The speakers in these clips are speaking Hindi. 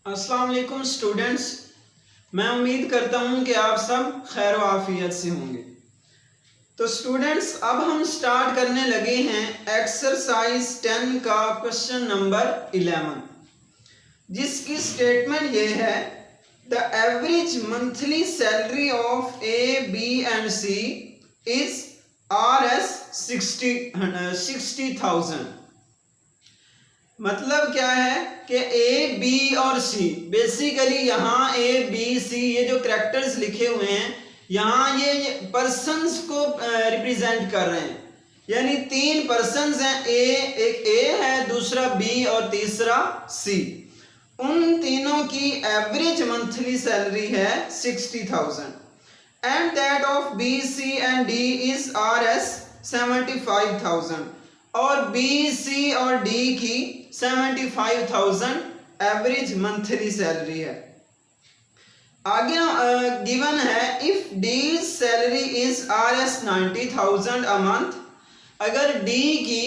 अस्सलाम वालेकुम स्टूडेंट्स, मैं उम्मीद करता हूँ कि आप सब खैर व आफियत से होंगे। तो स्टूडेंट्स, अब हम स्टार्ट करने लगे हैं एक्सरसाइज 10 का क्वेश्चन नंबर 11, जिसकी स्टेटमेंट ये है the average monthly salary of A B and C is RS 60,000। मतलब क्या है कि ए बी और सी, बेसिकली यहाँ ए बी सी ये जो कैरेक्टर्स लिखे हुए हैं यहाँ ये पर्सन्स को रिप्रेजेंट कर रहे हैं, यानी तीन पर्सन्स हैं, एक ए है, दूसरा बी और तीसरा सी। उन तीनों की एवरेज मंथली सैलरी है 60,000 and that of B C and D is RS 75,000 और बी सी और डी की 75,000 एवरेज मंथली सैलरी है। आगे गिवन है if D salary is RS 90,000 a month, अगर डी की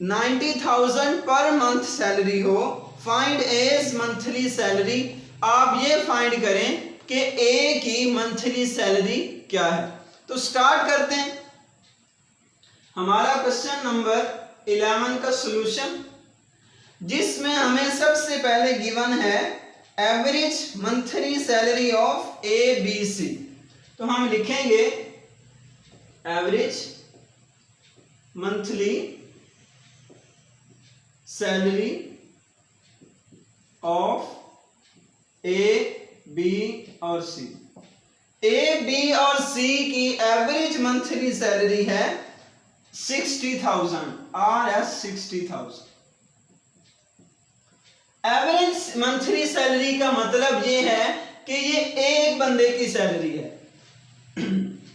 90,000 पर मंथ सैलरी हो, फाइंड एज मंथली सैलरी, आप ये फाइंड करें कि ए की मंथली सैलरी क्या है। तो स्टार्ट करते हैं हमारा क्वेश्चन नंबर 11 का सॉल्यूशन, जिसमें हमें सबसे पहले गिवन है average monthly salary of A B C. तो हम लिखेंगे average monthly salary of A B और सी। ए बी और सी की एवरेज मंथली सैलरी है 60,000, RS 60,000। एवरेज मंथली सैलरी का मतलब ये है कि ये एक बंदे की सैलरी है।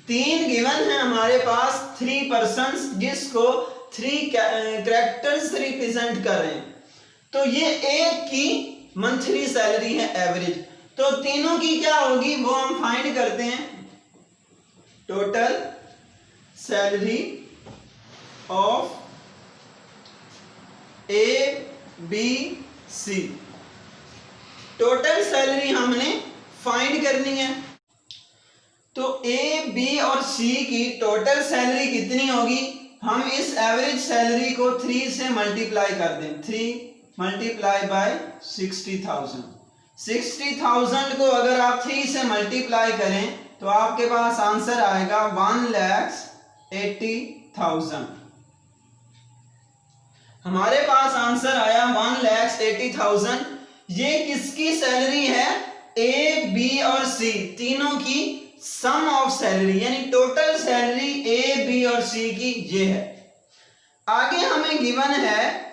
तीन गिवन है हमारे पास, 3 पर्सन्स, जिसको 3 कैरेक्टर्स रिप्रेजेंट कर रहे हैं, तो ये एक की मंथली सैलरी है एवरेज। तो तीनों की क्या होगी वो हम फाइंड करते हैं। Total salary of A B C, total salary हमने फाइंड करनी है। तो ए बी और सी की टोटल सैलरी कितनी होगी, हम इस एवरेज सैलरी को 3 से मल्टीप्लाई कर दें। 3 मल्टीप्लाई बाय 60,000। 60,000 को अगर आप 3 से मल्टीप्लाई करें तो आपके पास आंसर आएगा 1,80,000। हमारे पास आंसर आया 1,80,000। ये किसकी सैलरी है, ए बी और सी तीनों की सम ऑफ सैलरी, यानी टोटल सैलरी ए बी और सी की ये है। आगे हमें गिवन है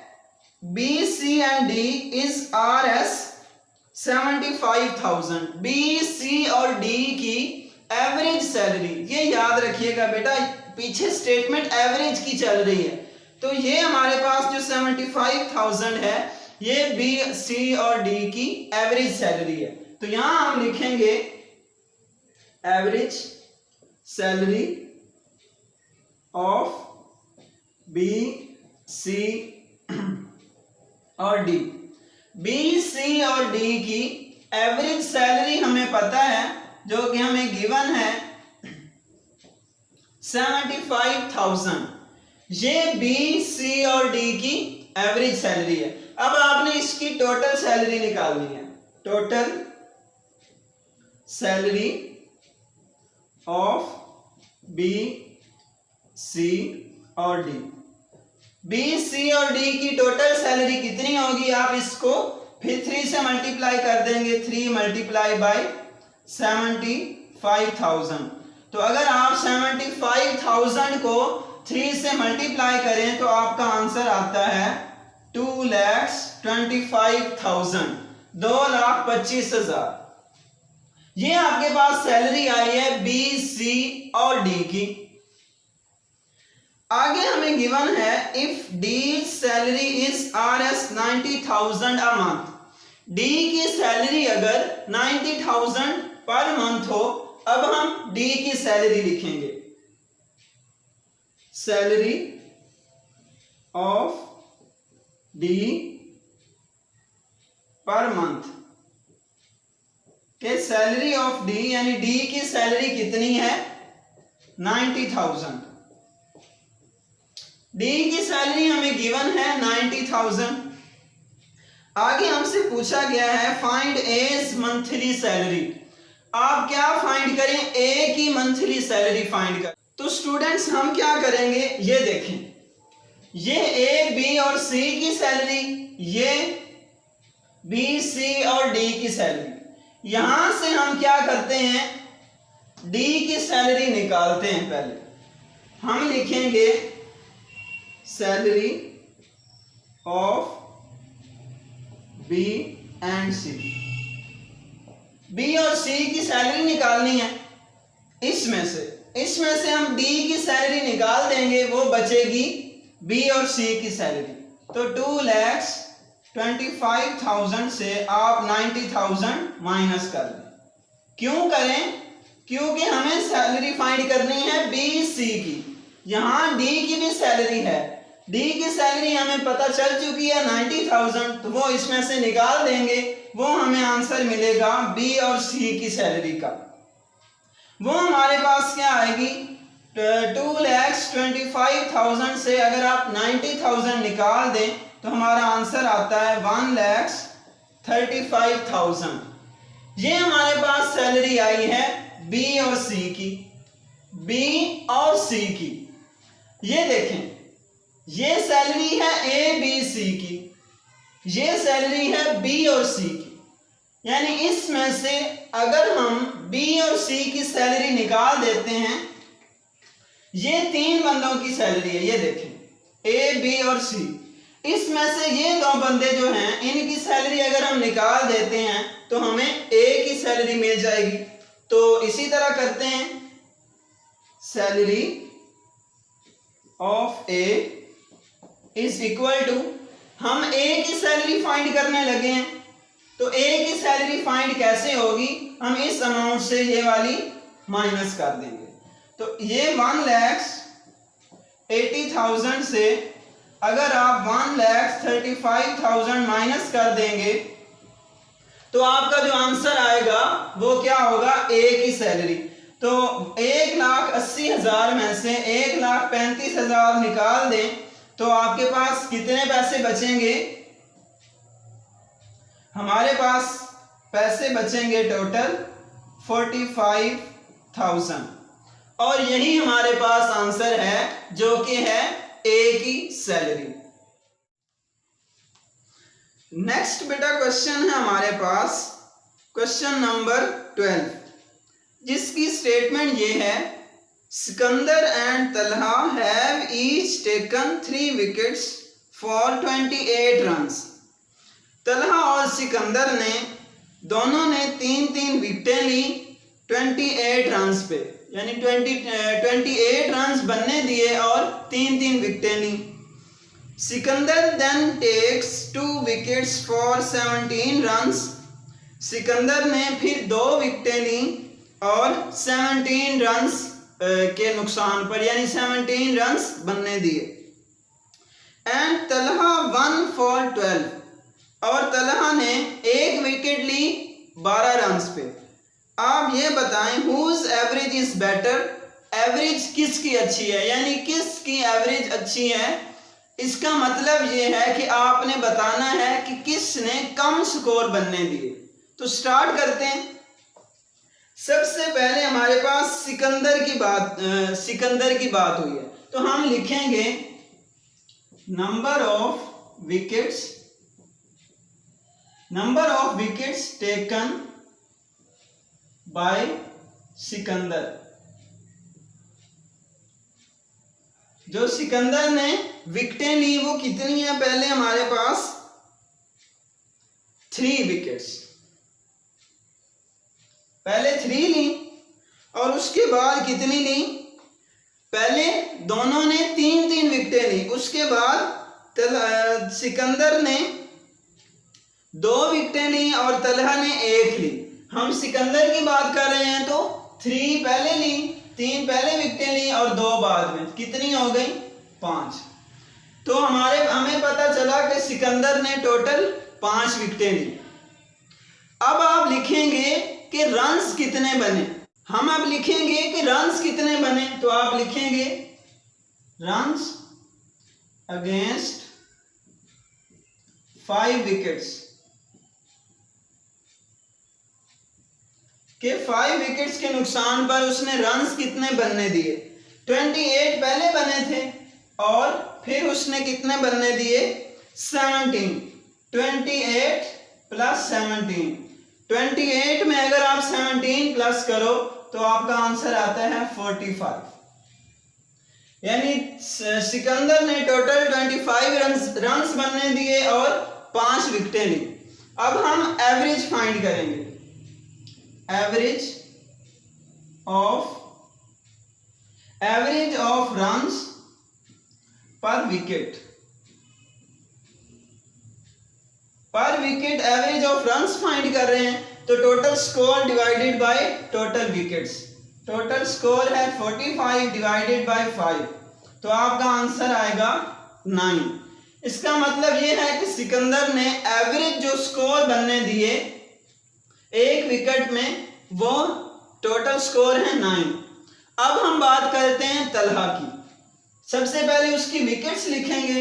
B C and D is RS 75,000। B C और डी की एवरेज सैलरी, ये याद रखिएगा बेटा, पीछे स्टेटमेंट एवरेज की चल रही है, तो ये हमारे पास जो 75,000 है ये बी सी और डी की एवरेज सैलरी है। तो यहां हम लिखेंगे average salary of B C और डी। बी सी और डी की एवरेज सैलरी हमें पता है, जो कि हमें गिवन है 75,000। ये बी सी और डी की एवरेज सैलरी है। अब आपने इसकी टोटल सैलरी निकालनी है। Total salary of B C और डी। बी सी और डी की टोटल सैलरी कितनी होगी, आप इसको फिर 3 से मल्टीप्लाई कर देंगे। 3 मल्टीप्लाई बाय 75,000। तो अगर आप 75,000 को 3 से मल्टीप्लाई करें तो आपका आंसर आता है 2,25,000, 2,25,000। ये आपके पास सैलरी आई है बी सी और डी की। आगे हमें गिवन है if D salary is RS 90,000 a month. D की सैलरी अगर 90,000 पर मंथ हो, अब हम डी की सैलरी लिखेंगे। Salary of D per month कि सैलरी ऑफ डी यानी डी की सैलरी कितनी है 90,000। डी की सैलरी हमें गिवन है 90,000। आगे हमसे पूछा गया है फाइंड एज मंथली सैलरी। आप क्या फाइंड करें, ए की मंथली सैलरी फाइंड करें। तो स्टूडेंट्स हम क्या करेंगे, ये देखें, ये ए बी और सी की सैलरी, ये बी सी और डी की सैलरी। यहां से हम क्या करते हैं, डी की सैलरी निकालते हैं। पहले हम लिखेंगे salary of B and C. B और सी की सैलरी निकालनी है। इसमें से हम डी की सैलरी निकाल देंगे, वो बचेगी बी और सी की सैलरी। तो 2,25,000 से आप 90,000 माइनस कर दें। क्यों करें, क्योंकि हमें सैलरी फाइंड करनी है बी सी की। यहां डी की भी सैलरी है, डी की सैलरी हमें पता चल चुकी है 90,000, तो वो इसमें से निकाल देंगे, वो हमें आंसर मिलेगा बी और सी की सैलरी का। वो हमारे पास क्या आएगी, 2,25,000 से अगर आप 90,000 निकाल दें तो हमारा आंसर आता है 1,35,000। ये हमारे पास सैलरी आई है बी और सी की। बी और सी की ये देखें, ये सैलरी है ए बी सी की, ये सैलरी है बी और सी की। यानी इसमें से अगर हम बी और सी की सैलरी निकाल देते हैं, ये तीन बंदों की सैलरी है, ये देखें ए बी और सी। इसमें से ये दो बंदे जो हैं इनकी सैलरी अगर हम निकाल देते हैं तो हमें ए की सैलरी मिल जाएगी। तो इसी तरह करते हैं, salary of A is equal to, हम ए की सैलरी फाइंड करने लगे हैं, तो ए की सैलरी फाइंड कैसे होगी, हम इस अमाउंट से ये वाली माइनस कर देंगे। तो ये 1,80,000 से अगर आप 1,35,000 माइनस कर देंगे तो आपका जो आंसर आएगा वो क्या होगा, ए की सैलरी। तो 1,80,000 में से 1,35,000 निकाल दें तो आपके पास कितने पैसे बचेंगे, हमारे पास पैसे बचेंगे टोटल 45,000। और यही हमारे पास आंसर है जो कि है ए की सैलरी। नेक्स्ट बेटा क्वेश्चन है हमारे पास क्वेश्चन नंबर 12, जिसकी स्टेटमेंट ये है, Sikandar and Talha have each taken 3 wickets for 28 runs. Talha और सिकंदर ने दोनों ने 3-3 विकेटें ली 28 रन्स पे, यानी 28 रन्स बनने दिए और 3-3 विकेटें ली। Sikandar then takes 2 wickets for 17 runs. Sikandar ने फिर 2 विकेटें ली और 17 रन्स के नुकसान पर, यानी 17 रन्स बनने दिए। एंड तलहा 1 फॉर 12, और तलहा ने 1 विकेट ली 12 रन्स पे। आप ये बताएं whose average is better, average किसकी अच्छी है, यानी किसकी एवरेज अच्छी है। इसका मतलब ये है कि आपने बताना है कि किसने कम स्कोर बनने दिए। तो स्टार्ट करते हैं। सबसे पहले हमारे पास सिकंदर की बात हुई है, तो हम लिखेंगे number of wickets taken by Sikandar. जो सिकंदर ने विकेटें ली वो कितनी है, पहले हमारे पास 3 विकेट्स, पहले 3 ली और उसके बाद कितनी ली, पहले दोनों ने 3-3 विकेटें ली, उसके बाद सिकंदर ने 2 विकेटें ली और तलहा ने 1 ली। हम सिकंदर की बात कर रहे हैं तो 3 पहले ली, 3 पहले विकेटें ली और 2 बाद में, कितनी हो गई 5। तो हमें पता चला कि सिकंदर ने टोटल 5 विकेटें ली। अब आप लिखेंगे कि रन्स कितने बने। हम अब लिखेंगे कि रन्स कितने बने, तो आप लिखेंगे रन्स अगेंस्ट 5 विकेट्स के 5 विकेट्स के नुकसान पर उसने रन्स कितने बनने दिए। 28 पहले बने थे और फिर उसने कितने बनने दिए 17। 28 प्लस 17, 28 में अगर आप 17 प्लस करो तो आपका आंसर आता है 45। यानी सिकंदर ने टोटल 25 रन्स बनने दिए और 5 विकेटें ली। अब हम एवरेज फाइंड करेंगे, एवरेज ऑफ रन्स पर wicket average of runs find कर रहे हैं, तो total score divided by total wickets, total score है 45 डिवाइडेड बाय 5, तो आपका आंसर आएगा 9। इसका मतलब ये है कि सिकंदर ने एवरेज जो स्कोर बनने दिए एक विकेट में, वो टोटल स्कोर है 9। अब हम बात करते हैं तलहा की। सबसे पहले उसकी विकेट्स लिखेंगे,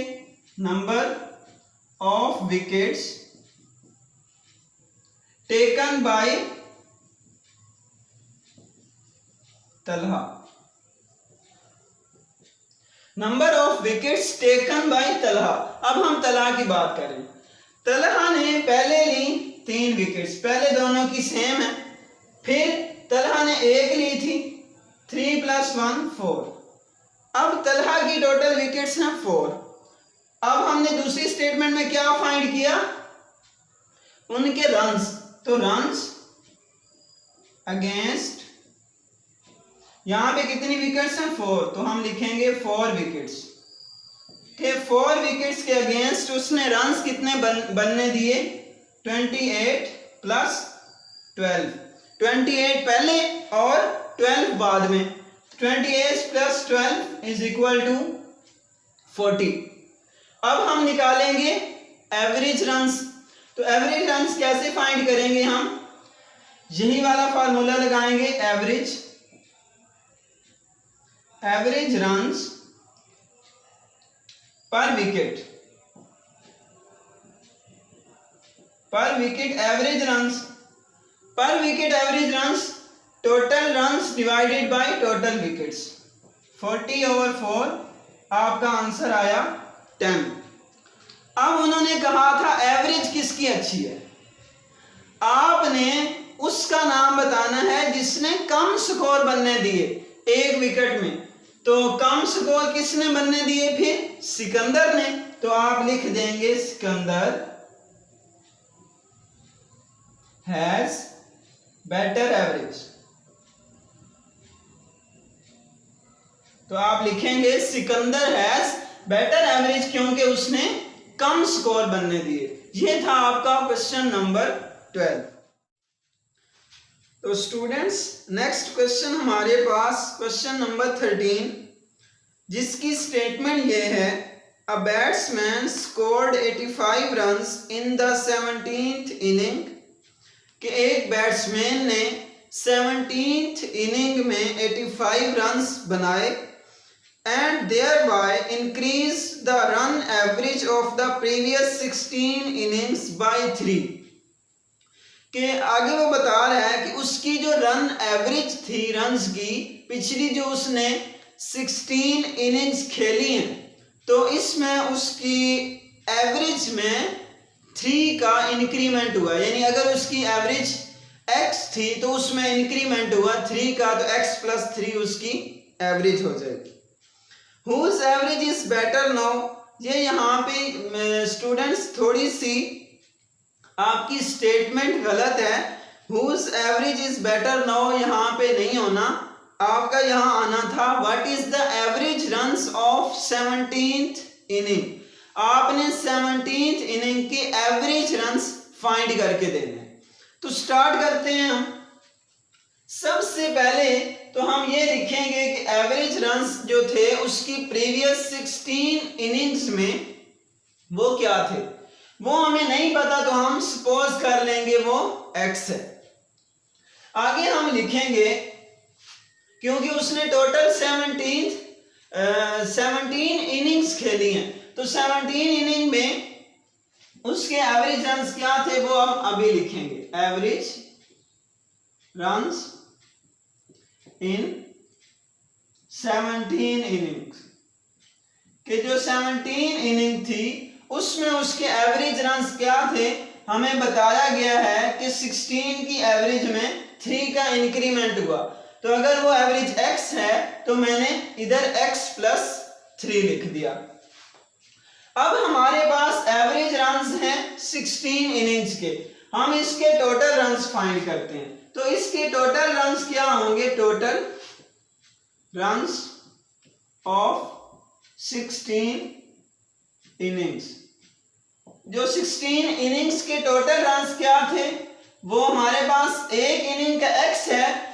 number of wickets taken by Talha, number of wickets taken by Talha. अब हम तलहा की बात करें। तलहा ने पहले ली 3 विकेट्स, पहले दोनों की सेम है, फिर तलहा ने एक ली थी, 3 + 1 4। अब तलहा की टोटल विकेट्स हैं 4। अब हमने दूसरी स्टेटमेंट में क्या फाइंड किया, उनके रन्स, तो रन्स अगेंस्ट, यहां पे कितनी विकेट्स हैं 4, तो हम लिखेंगे 4 विकेट्स के 4 विकेट्स के अगेंस्ट उसने रन्स कितने बनने दिए 28 + 12, 28 पहले और 12 बाद में, 28 + 12 = 40। अब हम निकालेंगे एवरेज रन्स, तो एवरेज रन्स कैसे फाइंड करेंगे, हम यही वाला फार्मूला लगाएंगे, एवरेज रन्स पर wicket average runs total runs divided by total wickets, 40/4 आपका आंसर आया 10। अब उन्होंने कहा था एवरेज किसकी अच्छी है, आपने उसका नाम बताना है जिसने कम स्कोर बनने दिए एक विकेट में, तो कम स्कोर किसने बनने दिए, फिर सिकंदर ने, तो आप लिख देंगे सिकंदर हैज बेटर एवरेज, तो आप लिखेंगे सिकंदर हैज बेटर एवरेज क्योंकि उसने कम स्कोर बनने दिए। ये था आपका क्वेश्चन नंबर 12। तो स्टूडेंट्स नेक्स्ट क्वेश्चन हमारे पास क्वेश्चन नंबर 13, जिसकी स्टेटमेंट ये है, a batsman scored 85 runs in the 17th inning, कि एक बैट्समैन ने 17th इनिंग में 85 रन्स बनाए, and thereby increase the run average of the previous 16 innings by 3। के आगे वो बता रहा है कि उसकी जो रन एवरेज थी रन्स की, पिछली जो उसने 16 इनिंग्स खेली हैं, तो इसमें उसकी एवरेज में 3 का इंक्रीमेंट हुआ, यानी अगर उसकी एवरेज x थी तो उसमें इंक्रीमेंट हुआ 3 का, तो x + 3 उसकी एवरेज हो जाएगी। Whose average is better now, ये यहाँ पे स्टूडेंट्स थोड़ी सी आपकी स्टेटमेंट गलत है, whose average is better now यहाँ पे नहीं होना, आपका यहाँ आना था what is the average runs of 17th inning। आपने 17th इनिंग के एवरेज रन्स फाइंड करके देने। तो स्टार्ट करते हैं हम। सबसे पहले तो हम ये लिखेंगे कि एवरेज रन्स जो थे उसकी प्रीवियस 16 इनिंग्स में वो क्या थे, वो हमें नहीं पता, तो हम सपोज कर लेंगे वो x है। आगे हम लिखेंगे क्योंकि उसने टोटल 17 इनिंग्स खेली हैं, तो 17 इनिंग में उसके एवरेज रन्स क्या थे वो हम अभी लिखेंगे। एवरेज रन्स इन 17 इनिंग्स के जो 17 इनिंग थी उसमें उसके एवरेज रन्स क्या थे, हमें बताया गया है कि 16 की एवरेज में 3 का इंक्रीमेंट हुआ। तो अगर वो एवरेज x है तो मैंने इधर x प्लस 3 लिख दिया। अब हमारे पास एवरेज रन्स हैं 16 इनिंग्स के, हम इसके टोटल रन्स फाइंड करते हैं। तो इसके टोटल रन्स क्या होंगे, टोटल रन्स ऑफ 16 इनिंग्स। जो 16 इनिंग्स के टोटल रन्स क्या थे, वो हमारे पास एक इनिंग का x है,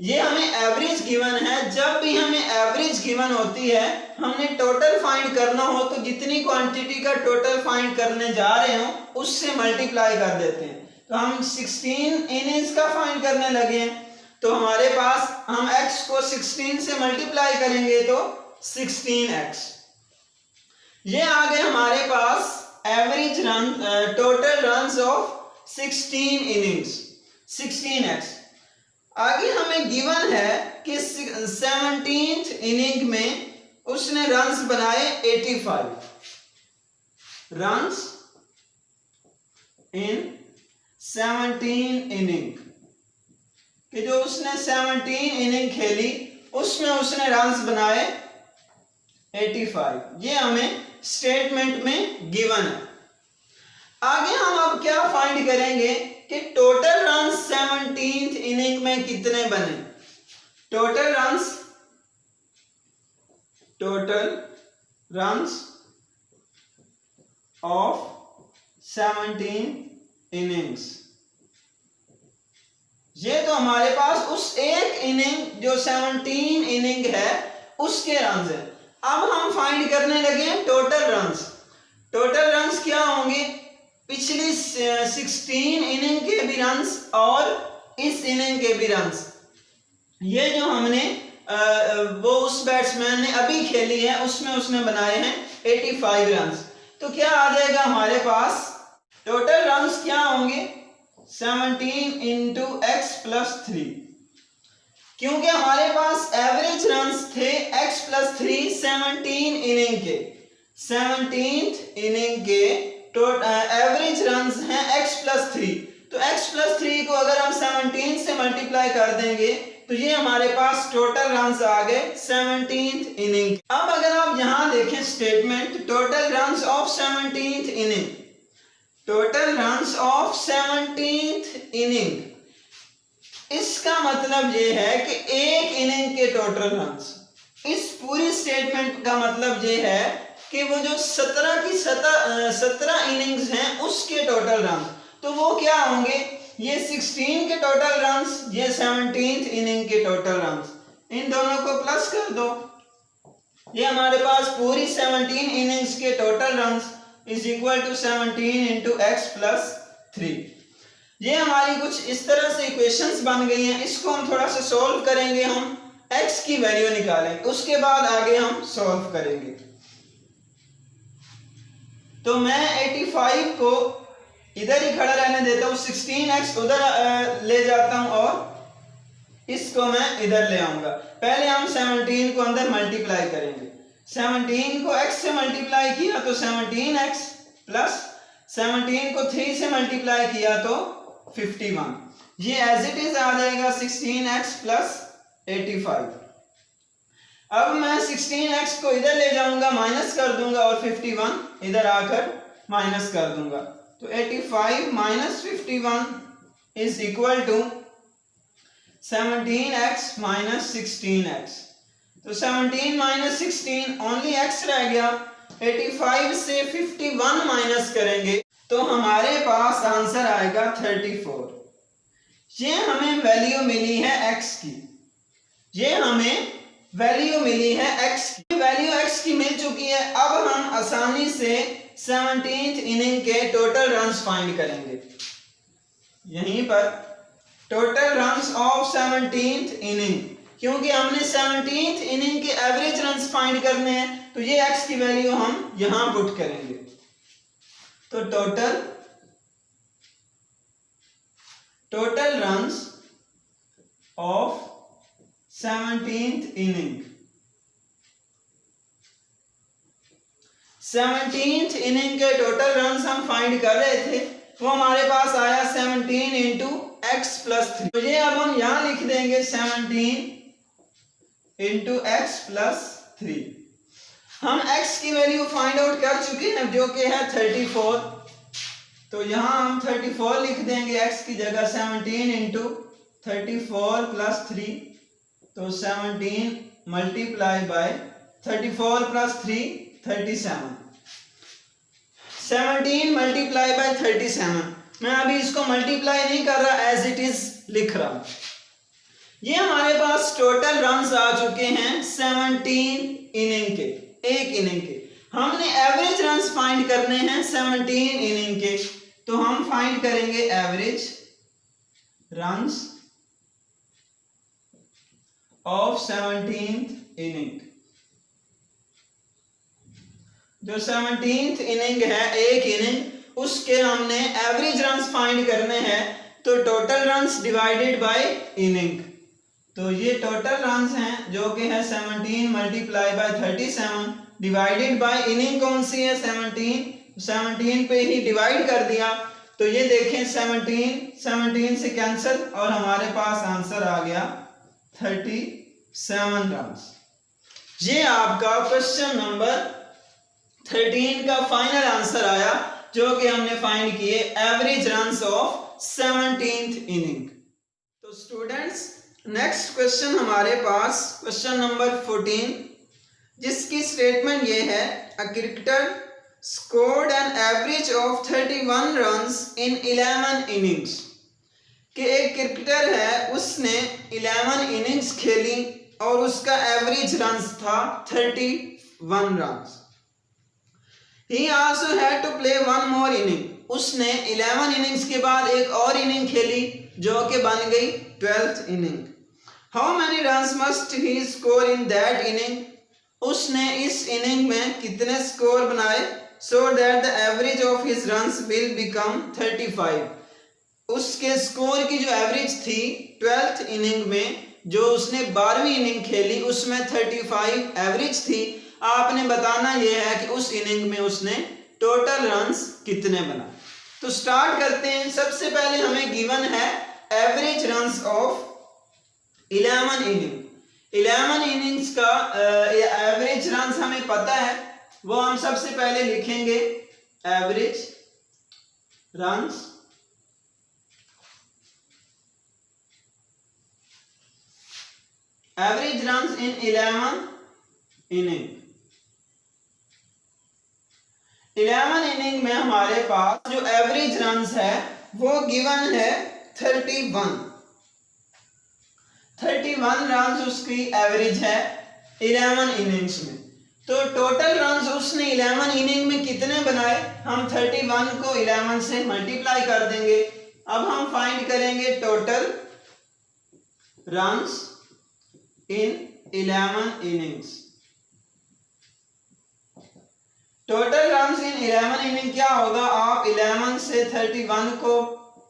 ये हमें एवरेज गिवन है। जब भी हमें एवरेज गिवन होती है, हमने टोटल फाइंड करना हो तो जितनी क्वांटिटी का टोटल फाइंड करने जा रहे हो उससे मल्टीप्लाई कर देते हैं। तो हम 16 इनिंग्स का फाइंड करने लगे हैं, तो हमारे पास हम x को 16 से मल्टीप्लाई करेंगे तो 16x। ये आ गए हमारे पास average run, total runs of 16 innings 16x। आगे हमें गिवन है कि 17th इनिंग में उसने रन्स बनाए 85 रन्स इन 17 इनिंग कि जो उसने 17 इनिंग खेली उसमें उसने रन्स बनाए 85। ये हमें स्टेटमेंट में गिवन है। आगे हम अब क्या फाइंड करेंगे कि टोटल रन्स 17th इनिंग में कितने बने। टोटल रन्स ऑफ 17 इनिंग्स, ये तो हमारे पास उस एक इनिंग जो 17 इनिंग है उसके रन्स है। अब हम फाइंड करने लगे टोटल रन्स। टोटल रन्स क्या होंगे, पिछली 16 इनिंग के भी रन्स और इस इनिंग के भी रन्स। ये जो हमने वो उस बैट्समैन ने अभी खेली है उसमें उसने बनाए हैं 85 रन्स। तो क्या आ जाएगा हमारे पास, टोटल रन्स क्या होंगे 17 इंटू x प्लस 3, क्योंकि हमारे पास एवरेज रन्स थे x प्लस 3 17 इनिंग के। 17th इनिंग के एवरेज रन्स हैं x प्लस 3, तो x प्लस 3 को अगर हम 17 से मल्टीप्लाई कर देंगे तो ये हमारे पास टोटल रन्स आ गए 17th इनिंग। अब अगर आप यहां देखें statement, total runs of 17th inning, total runs of 17th inning, इसका मतलब ये है कि एक इनिंग के टोटल रन्स। इस पूरी स्टेटमेंट का मतलब ये है कि वो जो 17 इनिंग्स हैं उसके टोटल रन, तो वो क्या होंगे, ये 16 के टोटल रन्स, ये 17th इनिंग के टोटल रन्स, इन दोनों को प्लस कर दो। ये हमारे पास पूरी 17 इनिंग्स के total runs is equal to 17 into x plus 3। ये हमारी कुछ इस तरह से इक्वेशंस बन गई हैं। इसको हम थोड़ा सा सॉल्व करेंगे, हम x की वैल्यू निकालेंगे, उसके बाद आगे हम सॉल्व करेंगे। तो मैं 85 को इधर ही खड़ा रहने देता हूं, 16x उधर ले जाता हूं और इसको मैं इधर ले आऊंगा। पहले हम 17 को अंदर मल्टीप्लाई करेंगे। 17 को x से मल्टीप्लाई किया तो 17x प्लस 17 को 3 से मल्टीप्लाई किया तो 51। ये एज इट इज आ जाएगा 16x प्लस 85। अब मैं 16x को इधर ले जाऊंगा, माइनस कर दूंगा और 51 इधर आकर माइनस कर दूंगा। तो 85 minus 51 is equal to 17x minus 16x। तो 17 माइनस 16 ओनली x रह गया। 85 से 51 माइनस करेंगे तो हमारे पास आंसर आएगा 34। ये हमें वैल्यू मिली है x की, ये हमें वैल्यू मिली है x की, वैल्यू x की मिल चुकी है। अब हम आसानी से 17th इनिंग के टोटल रन्स फाइंड करेंगे। यहीं पर total runs of 17th inning, क्योंकि हमने 17th इनिंग के एवरेज रन्स फाइंड करने हैं तो ये x की वैल्यू हम यहां पुट करेंगे। तो total runs of 17th inning, 17th inning के टोटल रन्स हम फाइंड कर रहे थे, वो हमारे पास आया 17 इंटू एक्स प्लस 3। तो ये अब हम यहां लिख देंगे 17 इंटू एक्स प्लस 3। हम x की वैल्यू फाइंड आउट कर चुके हैं जो कि है 34, तो यहां हम 34 लिख देंगे x की जगह 17 इंटू 34 प्लस 3, तो 17 multiply by 34 plus 3 37, 17 multiply by 37। मैं अभी इसको मल्टीप्लाई नहीं कर रहा, एज इट इज लिख रहा हूं। ये हमारे पास टोटल रन्स आ चुके हैं 17 इनिंग के, एक इनिंग के। हमने एवरेज रन्स फाइंड करने हैं 17 इनिंग के, तो हम फाइंड करेंगे average runs off 17th inning. जो 17th इनिंग है, एक इनिंग, उसके हमने एवरेज रन्स फाइंड करने हैं, तो total runs divided by inning. तो ये टोटल रन्स हैं जो कि है 17 multiply by 37 divided by inning कौन सी है 17 पे ही डिवाइड कर दिया, तो ये देखें 17 से कैंसिल और हमारे पास आंसर आ गया 37 रन्स। ये आपका क्वेश्चन नंबर 13 का फाइनल आंसर आया, जो कि हमने फाइंड किए average runs off 17th inning. तो स्टूडेंट्स, नेक्स्ट क्वेश्चन हमारे पास क्वेश्चन नंबर 14, जिसकी स्टेटमेंट ये है, a cricketer scored an average of 31 runs in 11 innings. कि एक क्रिकेटर है, उसने 11 इनिंग्स खेली और उसका एवरेज रन्स था 31 runs. He also had to play one more inning. उसने 11 इनिंग्स के बाद एक और इनिंग खेली जो कि बन गई 12th inning. How many runs must he score in that inning? उसने इस इनिंग में कितने स्कोर बनाए, so that the average of his runs will become 35। उसके स्कोर की जो एवरेज थी 12th इनिंग में, जो उसने 12वीं इनिंग खेली, उसमें 35 एवरेज थी। आपने बताना यह है कि उस इनिंग में उसने टोटल रन्स कितने बनाए। तो स्टार्ट करते हैं। सबसे पहले हमें गिवन है average runs off 11 inning. 11 innings का एवरेज रन्स हमें पता है, वो हम सबसे पहले लिखेंगे average runs in 11 inning. 11 inning में हमारे पास जो एवरेज रन्स है वो गिवन है 31 रन्स उसकी एवरेज है 11 इनिंग्स में। तो टोटल रन्स उसने 11 इनिंग में कितने बनाए, हम 31 को 11 से मल्टीप्लाई कर देंगे। अब हम फाइंड करेंगे total runs in 11 innings. Total runs in 11 inning क्या होगा, आप 11 से 31 को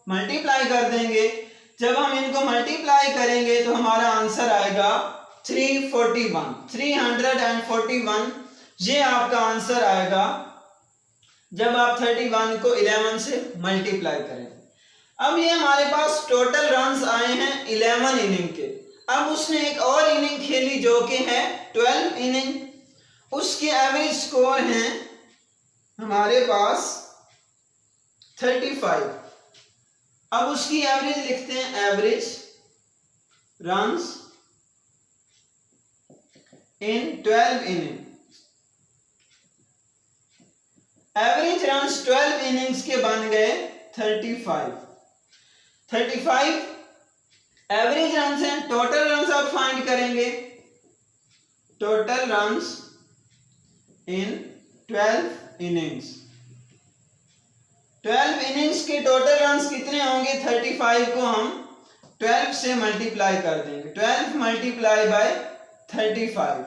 मल्टीप्लाई कर देंगे। जब हम इनको मल्टीप्लाई करेंगे तो हमारा आंसर आएगा 341। ये आपका आंसर आएगा जब आप 31 को 11 से मल्टीप्लाई करें। अब ये हमारे पास टोटल रन्स आए हैं 11 इनिंग के। अब उसने एक और इनिंग खेली जो कि है 12 इनिंग, उसके एवरेज स्कोर हैं हमारे पास 35। अब उसकी एवरेज लिखते हैं, average runs in 12 inning. Average runs 12 innings के बन गए 35 एवरेज रन्स हैं। टोटल रन्स आप फाइंड करेंगे, total runs in 12 innings. 12 innings के टोटल रन्स कितने होंगे, 35 को हम 12 से मल्टीप्लाई कर देंगे। 12 मल्टीप्लाई बाय 35।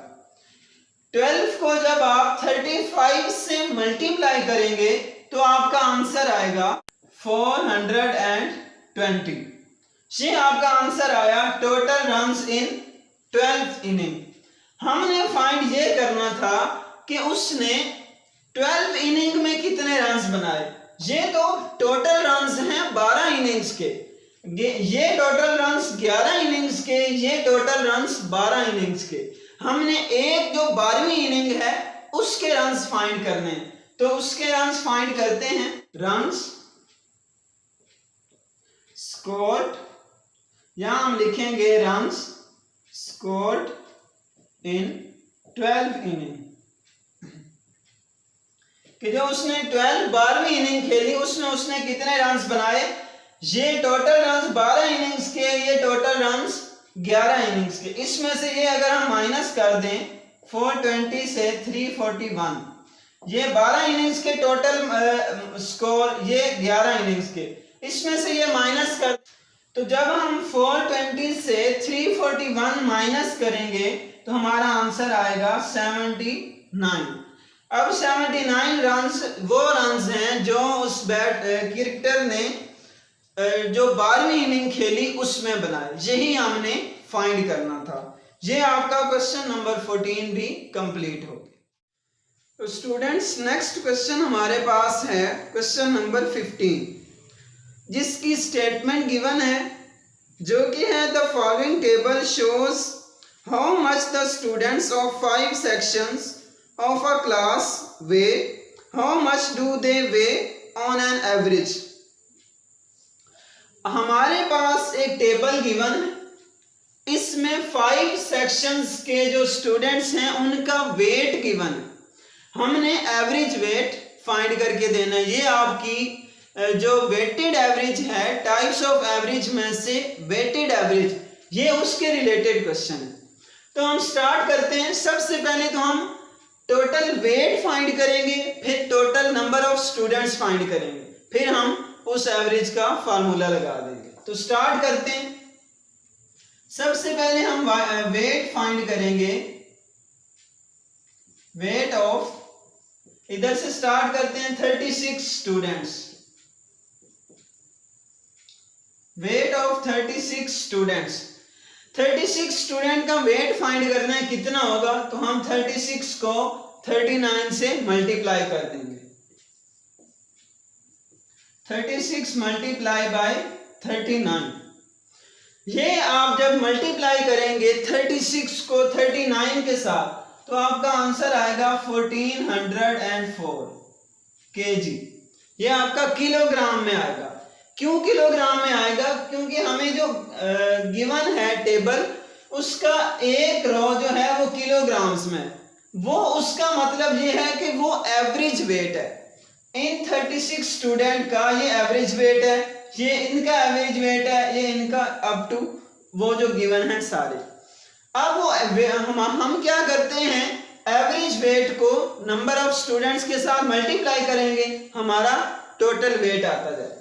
12 को जब आप 35 से मल्टीप्लाई करेंगे तो आपका आंसर आएगा 420। ये आपका आंसर आया total runs in 12th inning. हमने फाइंड ये करना था कि उसने 12 इनिंग में कितने रन्स बनाए। ये तो टोटल रन्स हैं 12 इनिंग्स के, ये टोटल रन्स 11 इनिंग्स के, ये टोटल रन्स 12 इनिंग्स के। हमने एक जो 12वीं इनिंग है उसके रन्स फाइंड करने हैं, तो उसके रन्स फाइंड करते हैं। रन्स स्कोर्ड, यहां हम लिखेंगे रन्स स्कोर्ड इन 12 इनिंग, कि जो उसने 12वीं इनिंग खेली उसने कितने रन्स बनाए। ये टोटल रन्स 12 इनिंग्स के, ये टोटल रन्स 11 इनिंग्स के। इसमें से ये अगर हम माइनस कर दें 420 से 341, ये 12 इनिंग्स के टोटल स्कोर, ये 11 इनिंग्स के, इसमें से ये माइनस कर, तो जब हम 420 से 341 माइनस करेंगे तो हमारा आंसर आएगा 79। अब 79 रन्स वो रन्स हैं जो उस क्रिकेटर ने जो 12वीं इनिंग खेली उसमें बनाए। यही हमने फाइंड करना था। ये आपका क्वेश्चन नंबर 14 भी कंप्लीट हो गया। तो स्टूडेंट्स नेक्स्ट क्वेश्चन हमारे पास है क्वेश्चन नंबर 15, जिसकी स्टेटमेंट गिवन है, जो कि है the following table shows how much the students of 5 sections of a class weigh, how much do they weigh on an average। हमारे पास एक टेबल गिवन है, इसमें 5 सेक्शंस के जो स्टूडेंट्स हैं उनका वेट गिवन है। हमने एवरेज वेट फाइंड करके देना है। ये आपकी जो वेटेड एवरेज है, टाइप्स ऑफ एवरेज में से वेटेड एवरेज, ये उसके रिलेटेड क्वेश्चन है। तो हम स्टार्ट करते हैं। सबसे पहले तो हम टोटल वेट फाइंड करेंगे, फिर total number of students find करेंगे, फिर हम उस एवरेज का फार्मूला लगा देंगे। तो स्टार्ट करते हैं। सबसे पहले हम वेट फाइंड करेंगे, वेट ऑफ, इधर से स्टार्ट करते हैं 36 students, weight of 36 students. 36 student का वेट फाइंड करना है, कितना होगा, तो हम 36 को 39 से मल्टीप्लाई कर देंगे। 36 मल्टीप्लाई बाय 39, ये आप जब मल्टीप्लाई करेंगे 36 को 39 के साथ तो आपका आंसर आएगा 1404 kg। ये आपका किलोग्राम में आएगा। क्यों किलोग्राम में आएगा, क्योंकि हमें जो गिवन है टेबल, उसका एक रो जो है वो किलोग्राम्स में, वो उसका मतलब ये है कि वो एवरेज वेट है। इन 36 स्टूडेंट का ये एवरेज वेट है, ये इनका एवरेज वेट है, ये इनका अप टू वो जो गिवन है सारे। अब वो हम क्या करते हैं, एवरेज वेट को नंबर ऑफ स्टूडेंट्स के साथ मल्टीप्लाई करेंगे, हमारा टोटल वेट आता जाएगा।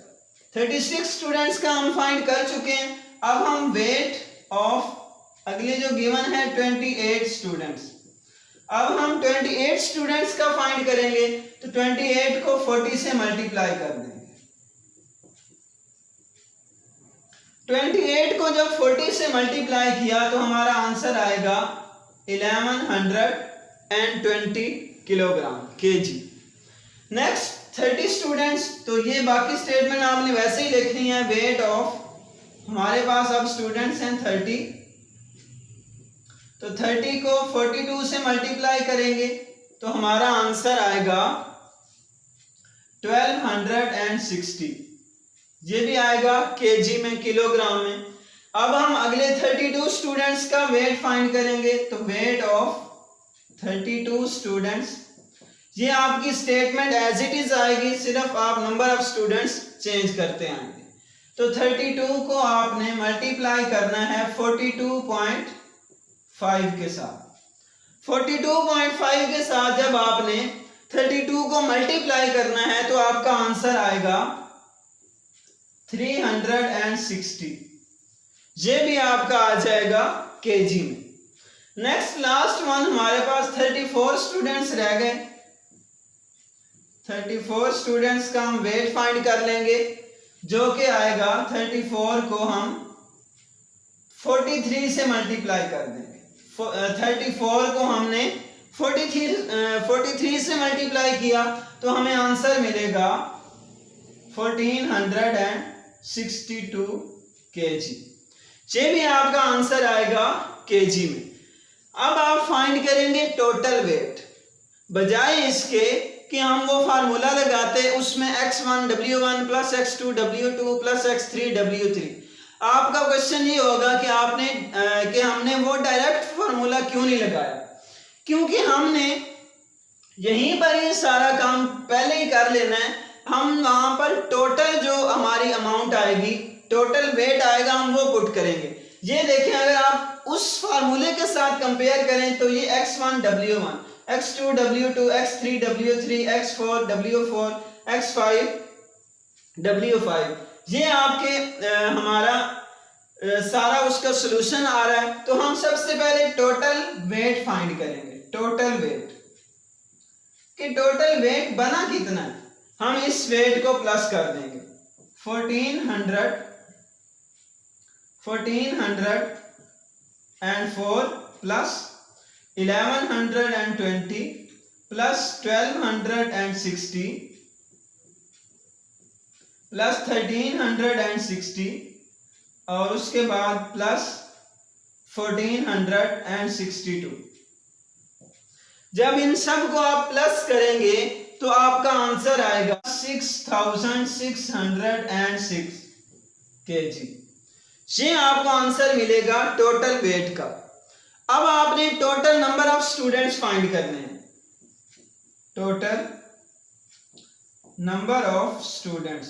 36 स्टूडेंट्स का हम फाइंड कर चुके हैं। अब हम वेट ऑफ अगले जो गिवन है 28 स्टूडेंट्स, अब हम 28 स्टूडेंट्स का फाइंड करेंगे, तो 28 को 40 से मल्टीप्लाई कर देंगे। 28 को जब 40 से मल्टीप्लाई किया तो हमारा आंसर आएगा 1120 किलोग्राम kg। नेक्स्ट 30 स्टूडेंट्स, तो ये बाकी स्टेटमेंट आपने वैसे ही लिखनी है। वेट ऑफ, हमारे पास अब स्टूडेंट्स हैं 30, तो 30 को 42 से मल्टीप्लाई करेंगे तो हमारा आंसर आएगा 1260, ये भी आएगा kg में, किलोग्राम में। अब हम अगले 32 स्टूडेंट्स का वेट फाइंड करेंगे, तो वेट ऑफ 32 स्टूडेंट्स, ये आपकी स्टेटमेंट एज इट इज आएगी, सिर्फ आप नंबर ऑफ स्टूडेंट्स चेंज करते आएंगे। तो 32 को आपने मल्टीप्लाई करना है 42.5 के साथ। 42.5 के साथ जब आपने 32 को मल्टीप्लाई करना है तो आपका आंसर आएगा 360। ये भी आपका आ जाएगा केजी में। नेक्स्ट लास्ट वन हमारे पास 34 स्टूडेंट्स रह गए। 34 स्टूडेंट्स का हम वेट फाइंड कर लेंगे, जो कि आएगा 34 को हम 43 से मल्टीप्लाई कर देंगे। 34 को हमने 43 से मल्टीप्लाई किया तो हमें आंसर मिलेगा 1462 केजी। ये भी आपका आंसर आएगा केजी में। अब आप फाइंड करेंगे टोटल वेट। बजाय इसके कि हम वो फार्मूला लगाते उसमें x1 w1 plus x2 w2 plus x3 w3, आपका क्वेश्चन ये होगा कि हमने वो डायरेक्ट फार्मूला क्यों नहीं लगाया, क्योंकि हमने यहीं पर ये सारा काम पहले ही कर लेना है। हम वहां पर टोटल जो हमारी अमाउंट आएगी, टोटल वेट आएगा, हम वो पुट करेंगे। ये देखें, अगर आप उस फार्मूले के साथ कंपेयर करें तो ये x1 w1, x2 w2, x3 w3, x4 w4, x5 w5, ये आपके हमारा सारा उसका सॉल्यूशन आ रहा है। तो हम सबसे पहले टोटल वेट फाइंड करेंगे। टोटल वेट कि टोटल वेट बना कितना है, हम इस वेट को प्लस कर देंगे। 1404 प्लस 1120 प्लस 1260 प्लस 1360 और उसके बाद प्लस 1462। जब इन सब को आप प्लस करेंगे तो आपका आंसर आएगा 6606 केजी। ये आपको आंसर मिलेगा टोटल वेट का। अब आपने total number of students find करने हैं। टोटल नंबर ऑफ स्टूडेंट्स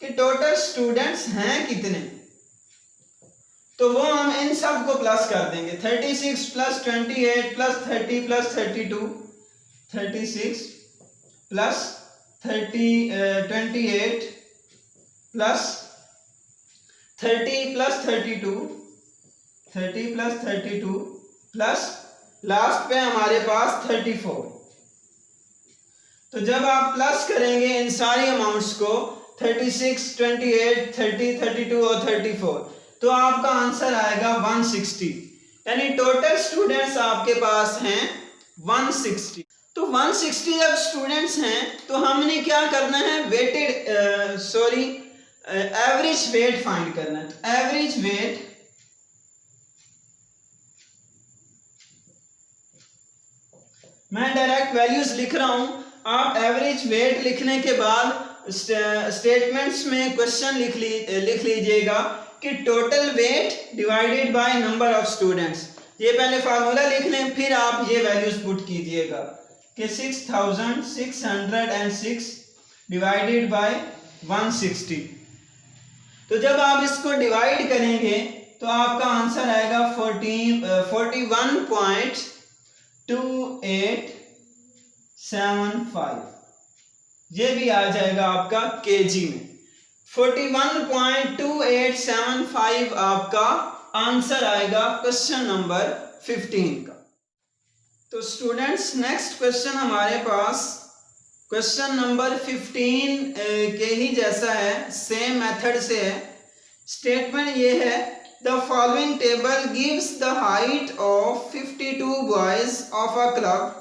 कि टोटल स्टूडेंट्स हैं कितने, तो वो हम इन सब को प्लस कर देंगे। 36 plus 28 plus 30 plus 32, 36 plus 28 plus 30 plus 32, 30 plus 32 plus last पे हमारे पास 34। तो जब आप प्लस करेंगे इन सारी अमाउंट्स को 36, 28, 30, 32 और 34, तो आपका आंसर आएगा 160। यानी टोटल स्टूडेंट्स आपके पास हैं 160। तो 160 जब स्टूडेंट्स हैं तो हमने क्या करना है, एवरेज वेट फाइंड करना है। तो एवरेज वेट मैं डायरेक्ट वैल्यूज लिख रहा हूं, आप एवरेज वेट लिखने के बाद स्टेटमेंट्स में क्वेश्चन लिख लीजिएगा कि total weight divided by number of students. ये पहले फार्मूला लिख लें, फिर आप ये वैल्यूज पुट कीजिएगा कि 6606 डिवाइडेड बाय 160। तो जब आप इसको डिवाइड करेंगे तो आपका आंसर आएगा 41.2875। ये भी आ जाएगा आपका केजी में। 41.2875 आपका आंसर आएगा क्वेश्चन नंबर 15 का। तो स्टूडेंट्स नेक्स्ट क्वेश्चन हमारे पास क्वेश्चन नंबर 15 के ही जैसा है, सेम मेथड से है। स्टेटमेंट ये है, the following table gives the height of 52 boys of a club,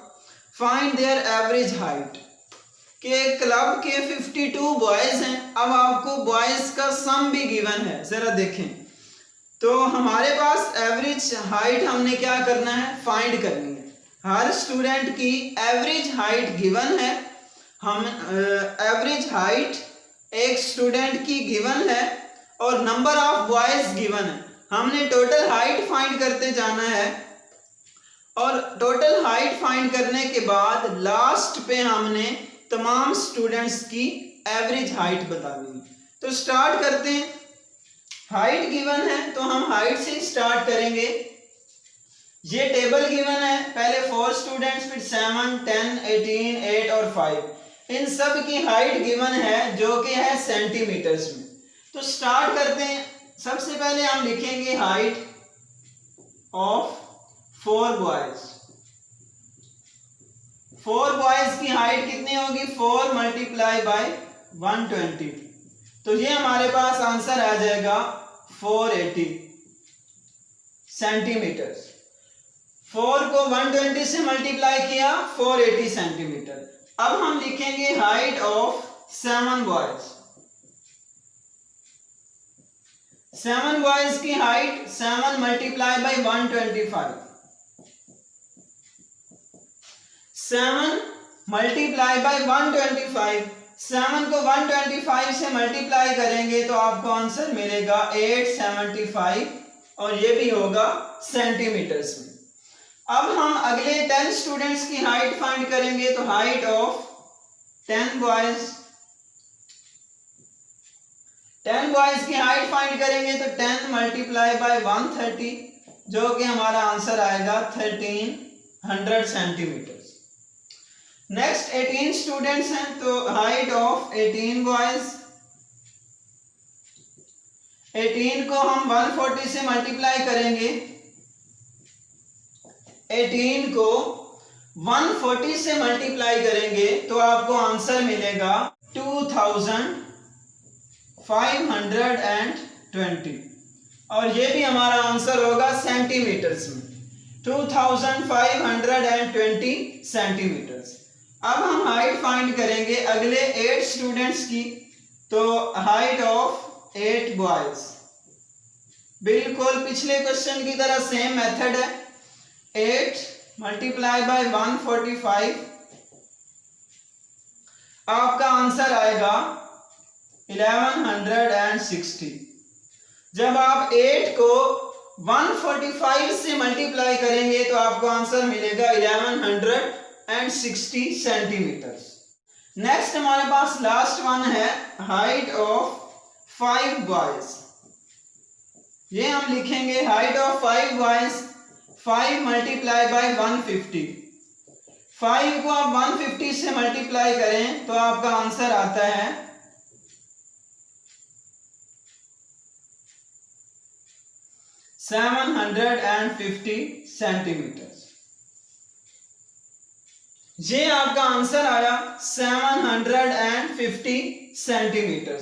find there average height. के क्लब के 52 बॉयज हैं। अब आपको बॉयज का सम भी गिवन है, जरा देखें। तो हमारे पास एवरेज हाइट हमने क्या करना है, फाइंड करनी है। हर स्टूडेंट की एवरेज हाइट गिवन है। हम एवरेज हाइट एक स्टूडेंट की गिवन है और नंबर ऑफ बॉयज गिवन है। हमने टोटल हाइट फाइंड करते जाना है और टोटल हाइट फाइंड करने के बाद लास्ट पे हमने तमाम स्टूडेंट्स की एवरेज हाइट बतानी है। तो स्टार्ट करते हैं। हाइट गिवन है तो हम हाइट से स्टार्ट करेंगे। ये टेबल गिवन है, पहले 4 स्टूडेंट्स, फिर 7, 10, 18, 8 और 5। इन सब की हाइट गिवन है जो कि है सेंटीमीटर्स में। तो स्टार्ट करते हैं। सबसे पहले हम लिखेंगे हाइट ऑफ 4 बॉयज। 4 बॉयज की हाइट कितनी होगी? 4 मल्टीप्लाई बाय 120, तो ये हमारे पास आंसर आ जाएगा 480 सेंटीमीटर। 4 को 120 से मल्टीप्लाई किया, 480 सेंटीमीटर। अब हम लिखेंगे हाइट ऑफ 7 बॉयज। 7 बॉयज की height 7 multiply by 125, 7 multiply by 125। 7 को 125 से मल्टीप्लाई करेंगे तो आपको आंसर मिलेगा 875, और ये भी होगा सेंटीमीटर्स में। अब हम अगले 10 स्टूडेंट्स की हाइट फाइंड करेंगे, तो हाइट ऑफ 10 बॉयज, 10 बॉयज की हाइट फाइंड करेंगे तो 10 मल्टीप्लाई बाय 130, जो कि हमारा आंसर आएगा 1300 सेंटीमीटर। नेक्स्ट 18 स्टूडेंट्स हैं, तो हाइट ऑफ 18 बॉयज, 18 को हम 140 से मल्टीप्लाई करेंगे, 18 को 140 से मल्टीप्लाई करेंगे तो आपको आंसर मिलेगा 2520, और ये भी हमारा आंसर होगा सेंटीमीटर्स में, 2520 सेंटीमीटर्स। अब हम हाइट फाइंड करेंगे अगले 8 स्टूडेंट्स की, तो हाइट ऑफ 8 बॉयज, बिल्कुल पिछले क्वेश्चन की तरह सेम मेथड है। 8 मल्टीप्लाई बाय 145, आपका आंसर आएगा 1160। जब आप 8 को 145 से मल्टीप्लाई करेंगे तो आपको आंसर मिलेगा 1160 सेंटीमीटर। नेक्स्ट हमारे पास लास्ट वन है हाइट ऑफ 5 बॉयज। ये हम लिखेंगे height of 5 boys, 5 multiply by 150। 5 को आप 150 से मल्टीप्लाई करें तो आपका आंसर आता है 750 सेंटीमीटर। ये आपका आंसर आया 750 सेंटीमीटर।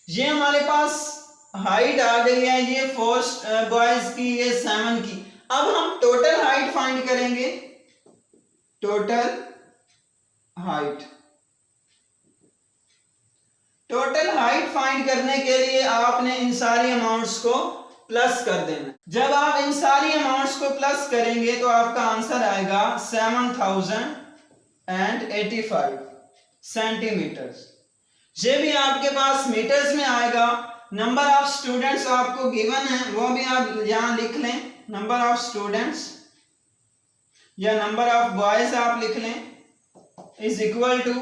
ये हमारे पास हाइट आ गई है, ये 4 बॉयज की, ये 7 की। अब हम टोटल हाइट फाइंड करेंगे। टोटल हाइट फाइंड करने के लिए आपने इन सारी अमाउंट्स को प्लस कर देना। जब आप इन सारी अमाउंट्स को प्लस करेंगे तो आपका आंसर आएगा 7085 सेंटीमीटर। ये भी आपके पास मीटर्स में आएगा। नंबर ऑफ स्टूडेंट्स आपको गिवन है, वो भी आप यहां लिख लें। नंबर ऑफ स्टूडेंट्स या नंबर ऑफ बॉयज आप लिख लें इज इक्वल टू,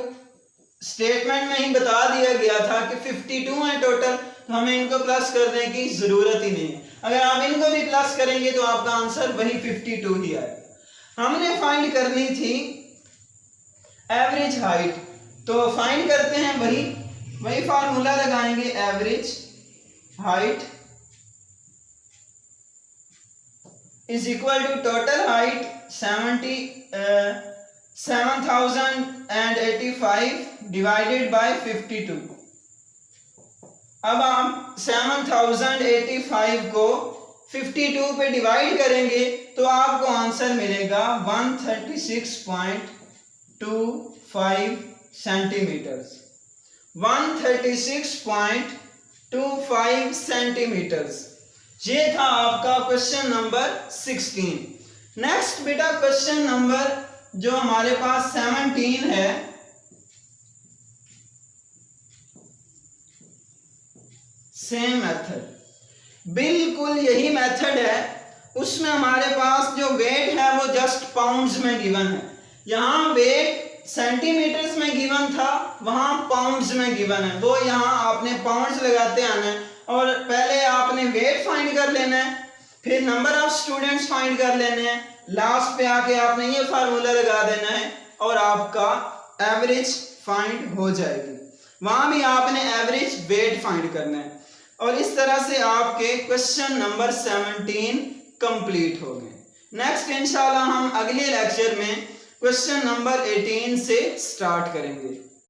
स्टेटमेंट में ही बता दिया गया था कि 52 है टोटल, तो हमें इनको प्लस करने की जरूरत ही नहीं है। अगर आप इनको भी प्लस करेंगे तो आपका आंसर वही 52 ही आएगा। हमने फाइंड करनी थी एवरेज हाइट, तो फाइंड करते हैं वही फार्मूला लगाएंगे। Average height is equal to total height 7085 divided by 52। अब आप 7085 को 52 पे डिवाइड करेंगे तो आपको आंसर मिलेगा 136.25 सेंटीमीटर। 136.25 सेंटीमीटर। ये था आपका क्वेश्चन नंबर 16। नेक्स्ट बेटा क्वेश्चन नंबर जो हमारे पास 17 है, सेम मेथड, बिल्कुल यही मेथड है। उसमें हमारे पास जो वेट है वो जस्ट पाउंड्स में गिवन है। यहाँ वेट सेंटीमीटर्स में गिवन था, वहां पाउंड्स में गिवन है। वो यहाँ आपने पाउंड्स लगाते आना है और पहले आपने वेट फाइंड कर लेना है, फिर नंबर ऑफ स्टूडेंट्स फाइंड कर लेने हैं, लास्ट पे आके आपने ये फार्मूला लगा देना है और आपका एवरेज फाइंड हो जाएगी। वहां भी आपने एवरेज वेट फाइंड करना है। और इस तरह से आपके क्वेश्चन नंबर 17 कंप्लीट हो गए। नेक्स्ट इंशाल्लाह हम अगले लेक्चर में क्वेश्चन नंबर 18 से स्टार्ट करेंगे।